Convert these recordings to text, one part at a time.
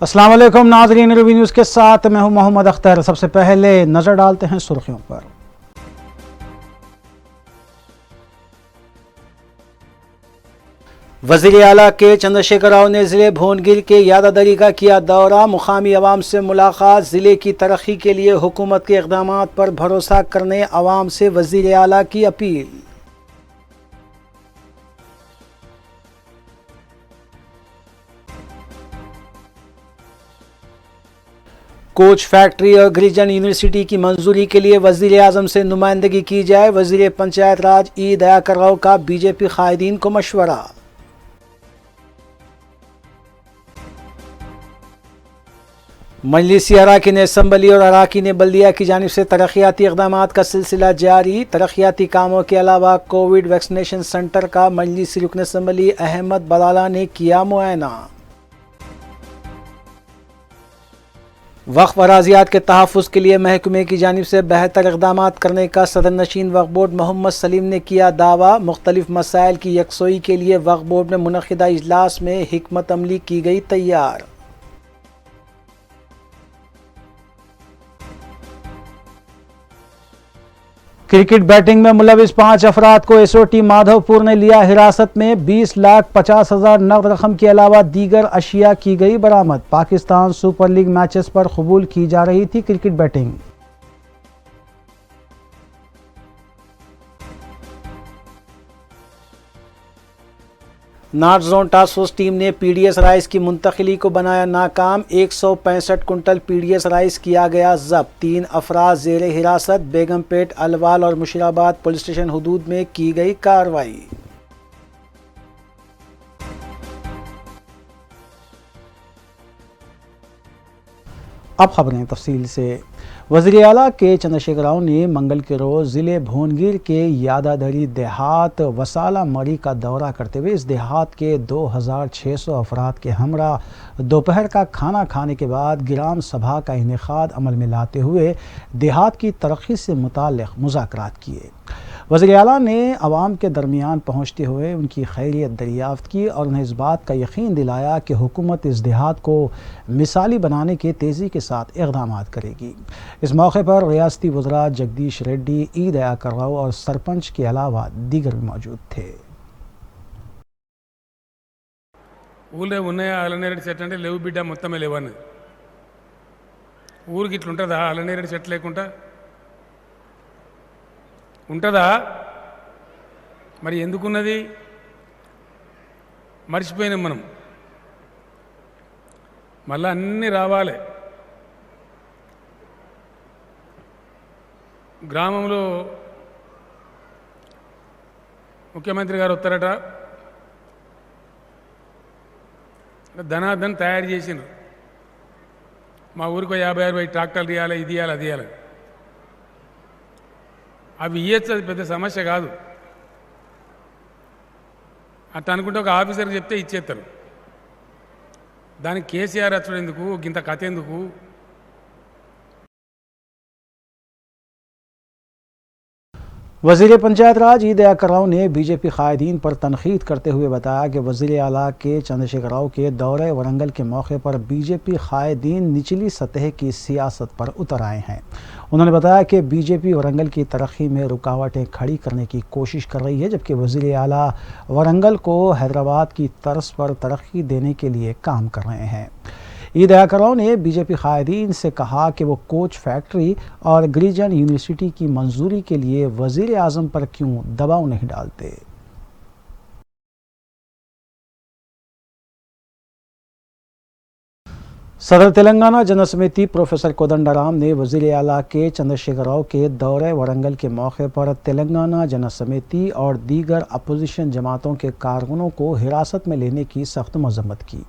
السلام علیکم ناظرین، روی نیوز کے ساتھ میں ہوں محمد اختر۔ سب سے پہلے نظر ڈالتے ہیں سرخیوں پر۔ وزیر اعلیٰ کے چندر شیکھر راؤ نے ضلع بھونگیر کے یادادری کا کیا دورہ۔ مقامی عوام سے ملاقات۔ ضلع کی ترقی کے لیے حکومت کے اقدامات پر بھروسہ کرنے عوام سے وزیر اعلیٰ کی اپیل۔ کوچ فیکٹری اور گریجن یونیورسٹی کی منظوری کے لیے وزیر اعظم سے نمائندگی کی جائے۔ وزیر پنچایت راج ای دیاکر راؤ کا بی جے پی قائدین کو مشورہ۔ مجلسی اراکین اسمبلی اور اراکین بلدیہ کی جانب سے ترقیاتی اقدامات کا سلسلہ جاری۔ ترقیاتی کاموں کے علاوہ کووڈ ویکسینیشن سینٹر کا مجلسی رکن اسمبلی احمد بلالہ نے کیا معائنہ۔ وقف اراضیات کے تحفظ کے لیے محکمے کی جانب سے بہتر اقدامات کرنے کا صدر نشین وقف بورڈ محمد سلیم نے کیا دعویٰ۔ مختلف مسائل کی یکسوئی کے لیے وقف بورڈ میں منعقدہ اجلاس میں حکمت عملی کی گئی تیار۔ کرکٹ بیٹنگ میں ملوث 5 افراد کو ایس او ٹی مادھو پور نے لیا حراست میں۔ 20,50,000 نقد رقم کے علاوہ دیگر اشیاء کی گئی برآمد۔ پاکستان سپر لیگ میچز پر قبول کی جا رہی تھی cricket batting. North zone task force team نے پی ڈی ایس رائس کی منتقلی کو بنایا ناکام۔ 165 quintal P D S rice کیا گیا ضبط۔ 3 افراد زیر حراست۔ بیگم پیٹ، الوال اور مشیرآباد پولیس اسٹیشن حدود میں کی گئی کارروائی۔ اب خبریں تفصیل سے۔ وزیر اعلیٰ کے چندر شیکھر راؤ نے منگل کے روز ضلع بھونگیر کے یادادری دیہات وسالہ مری کا دورہ کرتے ہوئے اس دیہات کے 2,600 افراد کے ہمراہ دوپہر کا کھانا کھانے کے بعد گرام سبھا کا انعقاد عمل میں لاتے ہوئے دیہات کی ترقی سے متعلق مذاکرات کیے۔ وزیر اعلیٰ نے عوام کے درمیان پہنچتے ہوئے ان کی خیریت دریافت کی اور انہیں اس بات کا یقین دلایا کہ حکومت اس دیہات کو مثالی بنانے کے تیزی کے ساتھ اقدامات کرے گی۔ اس موقع پر ریاستی وزراء جگدیش ریڈی، ای دیاکر راؤ اور سرپنچ کے علاوہ دیگر بھی موجود تھے۔ ఊళ్ళో ఉన్నాయా అలనేరేడు చెట్లు అంటే లేవు బిడ్డ మొత్తమే లేవని ఊరికి ఇట్లా ఉంటుందా? అలనేరేడు చెట్లు లేకుండా ఉంటుందా? మరి ఎందుకున్నది? మర్చిపోయినాం మనం. మళ్ళీ అన్నీ రావాలి. గ్రామంలో ముఖ్యమంత్రి గారు వస్తారట, ధనాధన్ తయారు చేసిండ్రు. మా ఊరికి 50-60 ట్రాక్టర్లు ఇవ్వాలి, ఇది ఇవ్వాలి, అది ఇవ్వాలి. అవి ఇవ్వచ్చు, అది పెద్ద సమస్య కాదు. అట్లా అనుకుంటే ఒక ఆఫీసర్కి చెప్తే ఇచ్చేస్తారు. దానికి కేసీఆర్ వచ్చడం ఎందుకు, ఇంత కథ ఎందుకు? وزیر پنچایت راج ای دیاکر راؤ نے بی جے پی قائدین پر تنقید کرتے ہوئے بتایا کہ وزیر اعلیٰ کے چندر شیکھر راؤ کے دورہ ورنگل کے موقع پر بی جے پی قائدین نچلی سطح کی سیاست پر اتر آئے ہیں۔ انہوں نے بتایا کہ بی جے پی ورنگل کی ترقی میں رکاوٹیں کھڑی کرنے کی کوشش کر رہی ہے، جبکہ وزیر اعلیٰ ورنگل کو حیدرآباد کی طرز پر ترقی دینے کے لیے کام کر رہے ہیں۔ ای دیاکر راؤ نے بی جے پی قائدین سے کہا کہ وہ کوچ فیکٹری اور گریجن یونیورسٹی کی منظوری کے لیے وزیر اعظم پر کیوں دباؤ نہیں ڈالتے۔ صدر تلنگانہ جنرل سمیتی پروفیسر کودنڈا رام نے وزیر اعلیٰ کے چندر شیکھر راؤ کے دورہ ورنگل کے موقع پر تلنگانہ جنرل سمیتی اور دیگر اپوزیشن جماعتوں کے کارکنوں کو حراست میں لینے کی سخت مذمت کی۔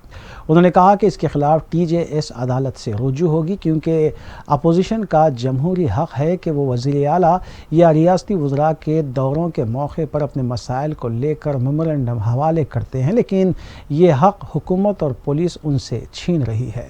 انہوں نے کہا کہ اس کے خلاف ٹی جے ایس عدالت سے رجوع ہوگی، کیونکہ اپوزیشن کا جمہوری حق ہے کہ وہ وزیر اعلیٰ یا ریاستی وزراء کے دوروں کے موقع پر اپنے مسائل کو لے کر میمورنڈم حوالے کرتے ہیں، لیکن یہ حق حکومت اور پولیس ان سے چھین رہی ہے۔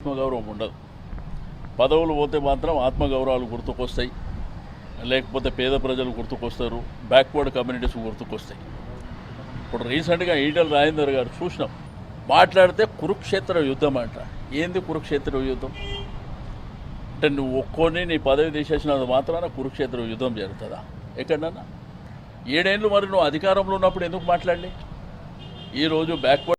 ఆత్మగౌరవం ఉండదు. పదవులు పోతే మాత్రం ఆత్మగౌరవాలు గుర్తుకొస్తాయి, లేకపోతే పేద ప్రజలు గుర్తుకొస్తారు, బ్యాక్వర్డ్ కమ్యూనిటీస్ గుర్తుకొస్తాయి. ఇప్పుడు రీసెంట్గా ఈటెల రాజేందర్ గారు చూసినాం, మాట్లాడితే కురుక్షేత్ర యుద్ధం అంట. ఏంది కురుక్షేత్ర యుద్ధం అంటే నువ్వు ఒక్కొని నీ పదవి తీసేసినందు మాత్రాన కురుక్షేత్ర యుద్ధం జరుగుతుందా? ఎక్కడన్నా 7 ఏళ్ళు మరి నువ్వు అధికారంలో ఉన్నప్పుడు ఎందుకు మాట్లాడలే? ఈరోజు బ్యాక్వర్డ్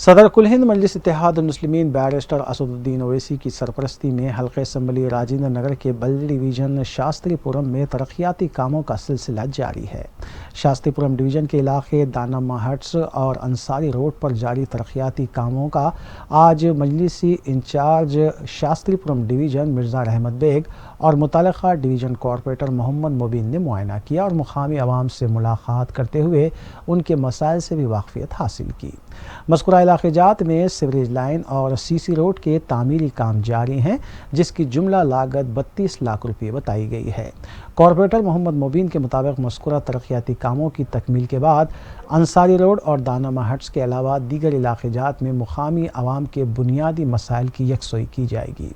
صدر کل ہند مجلس اتحاد المسلمین بیرسٹر اسد الدین اویسی کی سرپرستی میں حلقہ اسمبلی راجندر نگر کے بلدی ڈویژن شاستری پورم میں ترقیاتی کاموں کا سلسلہ جاری ہے۔ شاستری پورم ڈویژن کے علاقے دانما ہٹس اور انصاری روڈ پر جاری ترقیاتی کاموں کا آج مجلسی انچارج شاستری پورم ڈویژن مرزا رحمت بیگ اور متعلقہ ڈویژن کارپوریٹر محمد مبین نے معائنہ کیا اور مقامی عوام سے ملاقات کرتے ہوئے ان کے مسائل سے بھی واقفیت حاصل کی۔ مذکورہ علاقے جات میں سیوریج لائن اور سی سی روڈ کے تعمیری کام جاری ہیں، جس کی جملہ لاگت 32 لاکھ روپے بتائی گئی ہے۔ کارپوریٹر محمد مبین کے مطابق مذکورہ ترقیاتی کاموں کی تکمیل کے بعد انصاری روڈ اور دانما ہٹس کے علاوہ دیگر علاقے جات میں مقامی عوام کے بنیادی مسائل کی یکسوئی کی جائے گی۔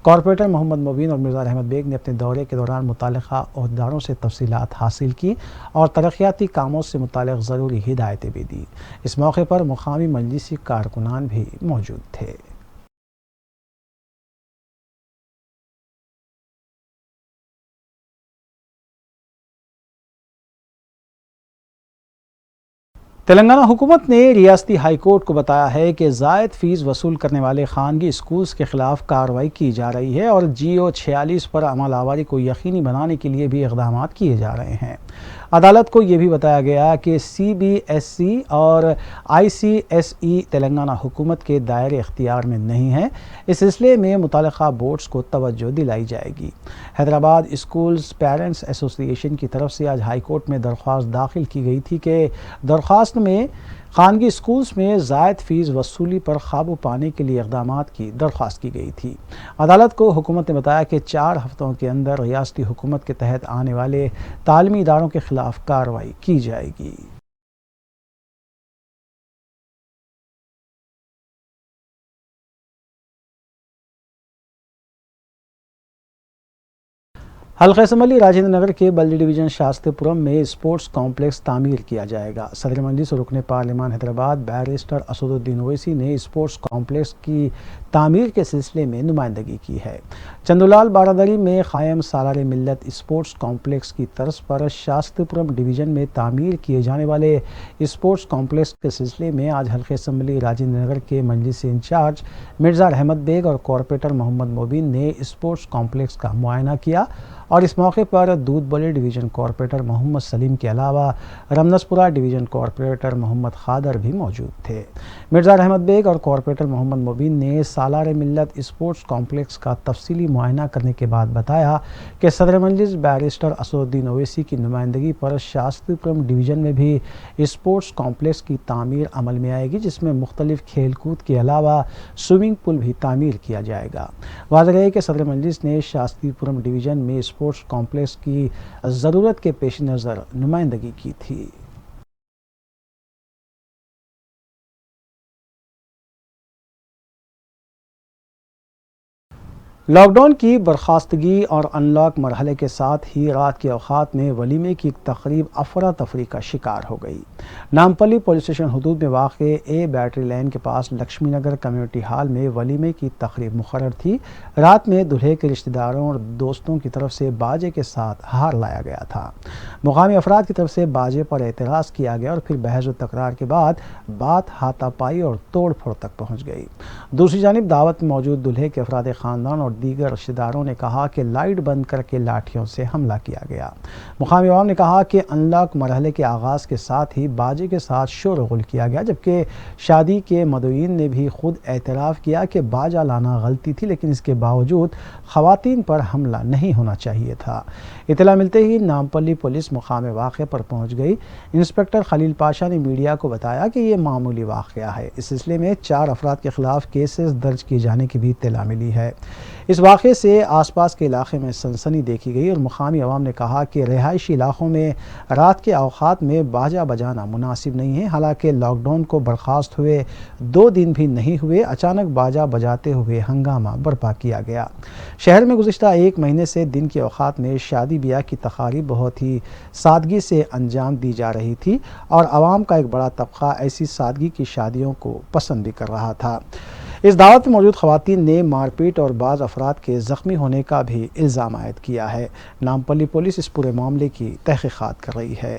کارپوریٹر محمد مبین اور مرزا رحمت بیگ نے اپنے دورے کے دوران متعلقہ عہدیداروں سے تفصیلات حاصل کی اور ترقیاتی کاموں سے متعلق ضروری ہدایتیں بھی دی۔ اس موقع پر مقامی مجلسی کارکنان بھی موجود تھے۔ تلنگانہ حکومت نے ریاستی ہائی کورٹ کو بتایا ہے کہ زائد فیس وصول کرنے والے خانگی اسکولز کے خلاف کارروائی کی جا رہی ہے اور GO 46 پر عمل آوری کو یقینی بنانے کے لیے بھی اقدامات کیے جا رہے ہیں۔ عدالت کو یہ بھی بتایا گیا کہ CBSE اور ICSE تلنگانہ حکومت کے دائرے اختیار میں نہیں ہیں۔ اس سلسلے میں متعلقہ بورڈز کو توجہ دلائی جائے گی۔ حیدرآباد اسکولز پیرنٹس ایسوسی ایشن کی طرف سے آج ہائی کورٹ میں درخواست داخل کی گئی تھی کہ درخواست میں خانگی اسکولز میں زائد فیس وصولی پر قابو پانے کے لیے اقدامات کی درخواست کی گئی تھی۔ عدالت کو حکومت نے بتایا کہ 4 ہفتوں کے اندر ریاستی حکومت کے تحت آنے والے تعلیمی اداروں کے خلاف کارروائی کی جائے گی۔ حلقہ اسمبلی راجندر نگر کے بلدی ڈویژن شاستری پورم میں اسپورٹس کمپلیکس تعمیر کیا جائے گا۔ صدر مجلس اور رکن پارلیمان حیدرآباد بیرسٹر اسد الدین اویسی نے اسپورٹس کمپلیکس کی تعمیر کے سلسلے میں نمائندگی کی ہے۔ چندولال بارادری میں قائم سالار ملت اسپورٹس کمپلیکس کی طرز پر شاستری پورم ڈویژن میں تعمیر کیے جانے والے اسپورٹس کمپلیکس کے سلسلے میں آج حلقہ اسمبلی راجندر نگر کے مجلسی انچارج مرزا رحمت بیگ اور کارپوریٹر محمد مبین نے اسپورٹس کمپلیکس کا معائنہ کیا اور اس موقع پر دودھ بلی ڈویژن کارپوریٹر محمد سلیم کے علاوہ رمنسپورہ ڈویژن کارپوریٹر محمد خادر بھی موجود تھے۔ مرزا رحمت بیگ اور کارپوریٹر محمد مبین نے سالار ملت اسپورٹس کمپلیکس کا تفصیلی معائنہ کرنے کے بعد بتایا کہ صدر مجلس بیرسٹر اسد الدین اویسی کی نمائندگی پر شاستری پورم ڈویژن میں بھی اسپورٹس کمپلیکس کی تعمیر عمل میں آئے گی، جس میں مختلف کھیل کود کے علاوہ سوئمنگ پول بھی تعمیر کیا جائے گا۔ واضح ہے کہ صدر مجلس نے شاستری پورم ڈویژن میں اسپورٹس کمپلیکس کی ضرورت کے پیش نظر نمائندگی کی تھی۔ لاک ڈاؤن کی برخاستگی اور ان لاک مرحلے کے ساتھ ہی رات کے اوقات میں ولیمے کی تقریب افراتفری کا شکار ہو گئی۔ نامپلی پولیس اسٹیشن حدود میں واقع اے بیٹری لین کے پاس لکشمی نگر کمیونٹی ہال میں ولیمے کی تقریب مقرر تھی۔ رات میں دلہے کے رشتہ داروں اور دوستوں کی طرف سے باجے کے ساتھ ہار لایا گیا تھا۔ مقامی افراد کی طرف سے باجے پر اعتراض کیا گیا اور پھر بحث و تکرار کے بعد بات ہاتھا پائی اور توڑ پھوڑ تک پہنچ گئی۔ دوسری جانب دعوت میں موجود دلہے کے افراد خاندان اور دیگر رشتہ داروں نے کہا کہ لائٹ بند کر کے لاٹھیوں سے حملہ کیا گیا۔ مقامی عوام نے کہا کہ ان لاک مرحلے کے آغاز کے ساتھ ہی باجے کے ساتھ شور و غل کیا گیا، جبکہ شادی کے مدعوین نے بھی خود اعتراف کیا کہ باجا لانا غلطی تھی، لیکن اس کے باوجود خواتین پر حملہ نہیں ہونا چاہیے تھا۔ اطلاع ملتے ہی نامپلی پولیس مقام واقعے پر پہنچ گئی۔ انسپکٹر خلیل پاشا نے میڈیا کو بتایا کہ یہ معمولی واقعہ ہے۔ اس سلسلے میں 4 افراد کے خلاف کیسز درج کیے جانے کی بھی اطلاع ملی ہے۔ اس واقعے سے آس پاس کے علاقے میں سنسنی دیکھی گئی اور مقامی عوام نے کہا کہ رہائشی علاقوں میں رات کے اوقات میں باجا بجانا مناسب نہیں ہے۔ حالانکہ لاک ڈاؤن کو برخاست ہوئے 2 دن بھی نہیں ہوئے، اچانک باجا بجاتے ہوئے ہنگامہ برپا کیا گیا۔ شہر میں گزشتہ 1 مہینے سے دن کے اوقات میں شادی بیاہ کی تقاریب بہت ہی سادگی سے انجام دی جا رہی تھی اور عوام کا ایک بڑا طبقہ ایسی سادگی کی شادیوں کو پسند بھی کر رہا تھا۔ اس دعوت میں موجود خواتین نے مار پیٹ اور بعض افراد کے زخمی ہونے کا بھی الزام عائد کیا ہے۔ نامپلی پولیس اس پورے معاملے کی تحقیقات کر رہی ہے۔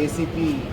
ACP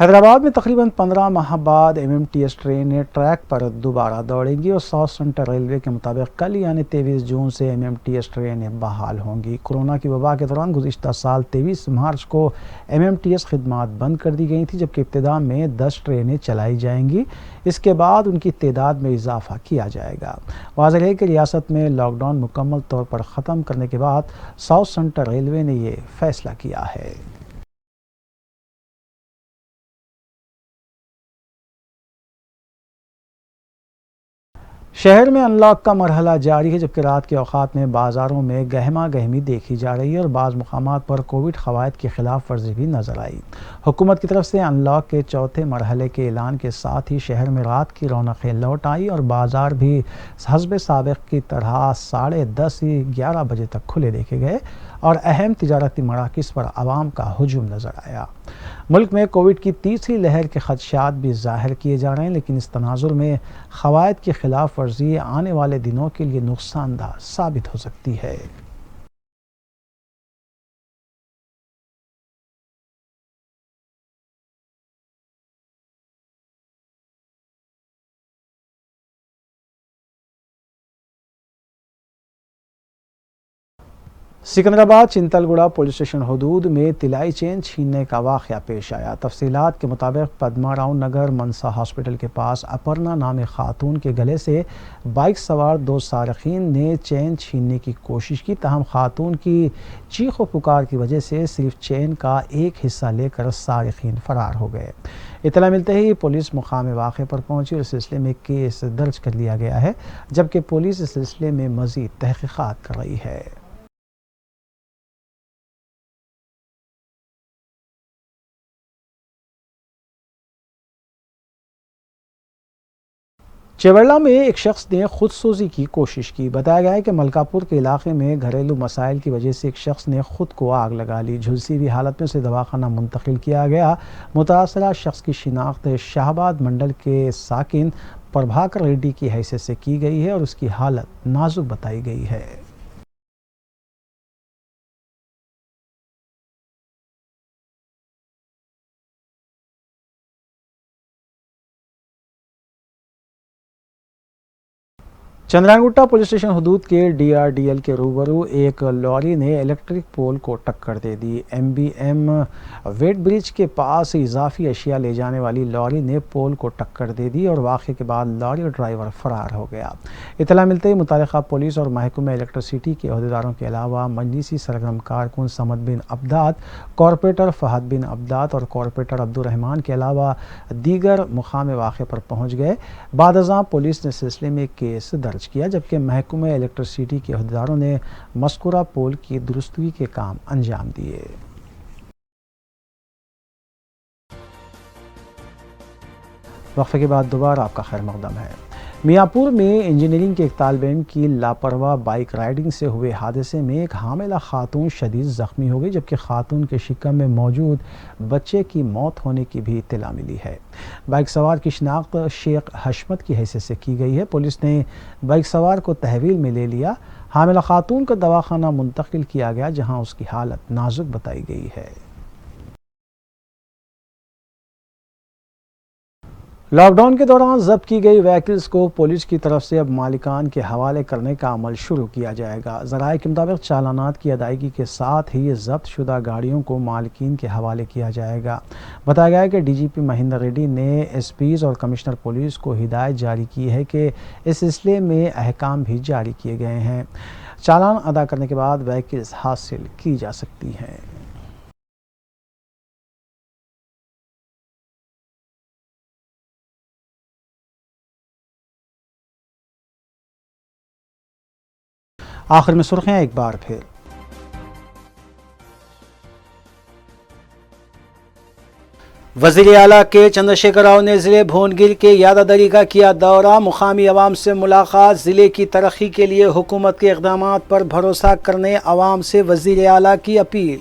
حیدرآباد میں تقریباً 15 ماہ بعد MMTS ٹرینیں ٹریک پر دوبارہ دوڑیں گی اور ساؤتھ سینٹرل ریلوے کے مطابق کل یعنی 23 جون سے MMTS ٹرینیں بحال ہوں گی۔ کورونا کی وبا کے دوران گزشتہ سال 23 مارچ کو MMTS خدمات بند کر دی گئی تھیں، جبکہ ابتدا میں 10 ٹرینیں چلائی جائیں گی۔ اس کے بعد ان کی تعداد میں اضافہ کیا جائے گا۔ واضح ہے کہ ریاست میں لاک ڈاؤن مکمل طور پر ختم کرنے کے بعد ساؤتھ سینٹرل ریلوے نے یہ فیصلہ کیا ہے۔ شہر میں ان لاک کا مرحلہ جاری ہے، جبکہ رات کے اوقات میں بازاروں میں گہما گہمی دیکھی جا رہی ہے اور بعض مقامات پر کووڈ قواعد کی خلاف ورزی بھی نظر آئی۔ حکومت کی طرف سے ان لاک کے چوتھے مرحلے کے اعلان کے ساتھ ہی شہر میں رات کی رونقیں لوٹ آئی اور بازار بھی حسب سابق کی طرح 10:30 ہی 11 بجے تک کھلے دیکھے گئے اور اہم تجارتی مراکز پر عوام کا ہجوم نظر آیا۔ ملک میں کووڈ کی تیسری لہر کے خدشات بھی ظاہر کیے جا رہے ہیں، لیکن اس تناظر میں قواعد کی خلاف ورزی آنے والے دنوں کے لیے نقصان دہ ثابت ہو سکتی ہے۔ سکندرآباد چنتل گڑھا پولیس اسٹیشن حدود میں طلائی چین چھیننے کا واقعہ پیش آیا۔ تفصیلات کے مطابق پدما راؤ نگر منسا ہاسپٹل کے پاس اپرنا نامی خاتون کے گلے سے بائک سوار 2 سارقین نے چین چھیننے کی کوشش کی، تاہم خاتون کی چیخ و پکار کی وجہ سے صرف چین کا ایک حصہ لے کر سارقین فرار ہو گئے۔ اطلاع ملتے ہی پولیس مقام واقعے پر پہنچی اور اس سلسلے میں کیس درج کر لیا گیا ہے، جبکہ پولیس اس سلسلے میں مزید تحقیقات کر رہی ہے۔ چیوڑلہ میں ایک شخص نے خود سوزی کی کوشش کی۔ بتایا گیا ہے کہ ملکہ پور کے علاقے میں گھریلو مسائل کی وجہ سے ایک شخص نے خود کو آگ لگا لی۔ جھلسی ہوئی حالت میں اسے دواخانہ منتقل کیا گیا۔ متاثرہ شخص کی شناخت شاہباد منڈل کے ساکن پربھاکر ریڈی کی حیثیت سے کی گئی ہے اور اس کی حالت نازک بتائی گئی ہے۔ چندرانگٹہ پولیس اسٹیشن حدود کے DRDL کے روبرو ایک لاری نے الیکٹرک پول کو ٹکر دے دی۔ MBM ویٹ برج کے پاس اضافی اشیاء لے جانے والی لاری نے پول کو ٹکر دے دی اور واقعے کے بعد لاری ڈرائیور فرار ہو گیا۔ اطلاع ملتے ہی متعلقہ پولیس اور محکمہ الیکٹریسٹی کے عہدیداروں کے علاوہ مجلسی سرگرم کارکن سمد بن عبداد، کارپوریٹر فہد بن عبداد اور کارپوریٹر عبدالرحمان کے علاوہ دیگر مقام واقعے پر پہنچ گئے۔ بعد ازاں پولیس نے سلسلے میں کیس درج کیا، جبکہ محکمہ الیکٹریسٹی کے عہدیداروں نے مذکورہ پول کی درستگی کے کام انجام دیے۔ وقفے کے بعد دوبارہ آپ کا خیر مقدم ہے۔ میاں پور میں انجینئرنگ کے ایک طالب علم کی لاپرواہ بائک رائیڈنگ سے ہوئے حادثے میں ایک حاملہ خاتون شدید زخمی ہو گئی، جبکہ خاتون کے شکم میں موجود بچے کی موت ہونے کی بھی اطلاع ملی ہے۔ بائک سوار کی شناخت شیخ حشمت کی حیثیت سے کی گئی ہے۔ پولیس نے بائک سوار کو تحویل میں لے لیا۔ حاملہ خاتون کو دواخانہ منتقل کیا گیا، جہاں اس کی حالت نازک بتائی گئی ہے۔ لاک ڈاؤن کے دوران ضبط کی گئی وہیکلز کو پولیس کی طرف سے اب مالکان کے حوالے کرنے کا عمل شروع کیا جائے گا۔ ذرائع کے مطابق چالانات کی ادائیگی کے ساتھ ہی ضبط شدہ گاڑیوں کو مالکین کے حوالے کیا جائے گا۔ بتایا گیا ہے کہ DGP مہندر ریڈی نے SPs اور کمشنر پولیس کو ہدایت جاری کی ہے کہ اس سلسلے میں احکام بھی جاری کیے گئے ہیں۔ چالان ادا کرنے کے بعد وہیکلز حاصل کی جا سکتی ہیں۔ آخر میں سرخیاں ایک بار پھر۔ وزیر اعلیٰ کے چندر شیکھر راؤ نے ضلع بھونگیر کے یادادری کا کیا دورہ۔ مقامی عوام سے ملاقات۔ ضلع کی ترقی کے لیے حکومت کے اقدامات پر بھروسہ کرنے عوام سے وزیر اعلیٰ کی اپیل۔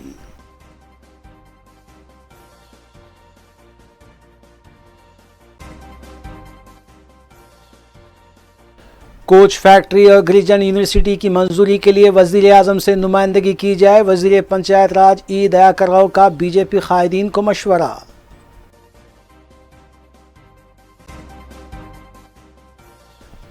کوچ فیکٹری اور گریجن یونیورسٹی کی منظوری کے لیے وزیر اعظم سے نمائندگی کی جائے۔ وزیر پنچایت راج ای دیاکر راؤ کا BJP قائدین کو مشورہ۔